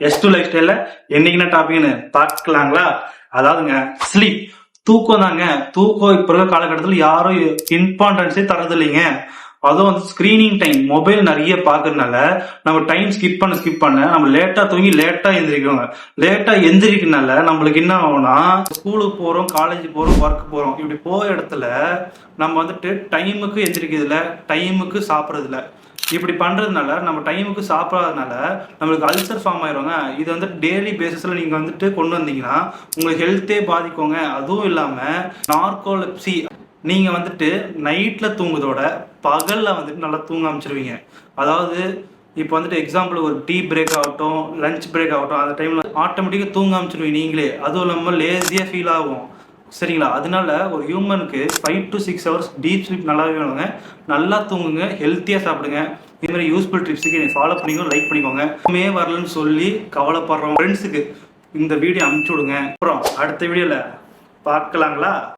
S2 life ஸ்டைல்ல என்னைக்கு என்ன டாபிக்னு பார்க்கலாங்களா? அதாவதுங்க ஸ்லீப், தூக்கம் தாங்க. தூக்கம் இப்ப இருக்க காலகட்டத்தில் யாரும் இம்பார்ட்டன்ஸே தரது இல்லைங்க. அதுவும் வந்து ஸ்கிரீனிங் டைம், மொபைல் நிறைய பாக்குறதுனால நம்ம டைம் ஸ்கிப் பண்ண நம்ம லேட்டா தூங்கி லேட்டா எந்திரிக்கிறோங்க. லேட்டா எந்திரிக்கிறதுனால நம்மளுக்கு என்ன ஆகும்னா, ஸ்கூலுக்கு போறோம், காலேஜ் போறோம், ஒர்க் போறோம், இப்படி போற இடத்துல நம்ம வந்துட்டு டைமுக்கு எந்திரிக்கிறது இல்ல, டைமுக்கு சாப்பிட்றது இல்ல. இப்படி பண்றதுனால நம்ம டைமுக்கு சாப்பிடாதனால நம்மளுக்கு அல்சர் ஃபார்ம் ஆயிருங்க. இது வந்து டெய்லி பேசிஸ்ல நீங்க வந்துட்டு கொண்டு வந்தீங்கன்னா உங்களுக்கு ஹெல்த்தே பாதிக்குங்க. அதுவும் இல்லாம நார்கோலெப்சி, நீங்க வந்துட்டு நைட்ல தூங்குறதோட பகல்ல வந்துட்டு நல்லா தூங்க அமைச்சிருவீங்க. அதாவது இப்போ வந்துட்டு எக்ஸாம்பிள் ஒரு டீ பிரேக் ஆகட்டும், லஞ்ச் பிரேக் ஆகட்டும், அந்த டைம்ல ஆட்டோமேட்டிக்காக தூங்க அமைச்சிருவீங்க நீங்களே. அதுவும் இல்லாமல் லேசியாக ஃபீல் ஆகும். சரிங்களா? அதனால ஒரு ஹியூமனுக்கு 5 to 6 hours டீப் ஸ்லீப் நல்லாவே வேணுங்க. நல்லா தூங்குங்க, ஹெல்த்தியாக சாப்பிடுங்க. இதே மாதிரி யூஸ்ஃபுல் ட்ரிப்ஸுக்கு நீங்க ஃபாலோ பண்ணிக்கோங்க, லைக் பண்ணிக்கோங்க. வரலன்னு சொல்லி கவலைப்படுறவங்க ஃப்ரெண்ட்ஸுக்கு இந்த வீடியோ அனுப்பிச்சு விடுங்க. அப்புறம் அடுத்த வீடியோல பார்க்கலாங்களா?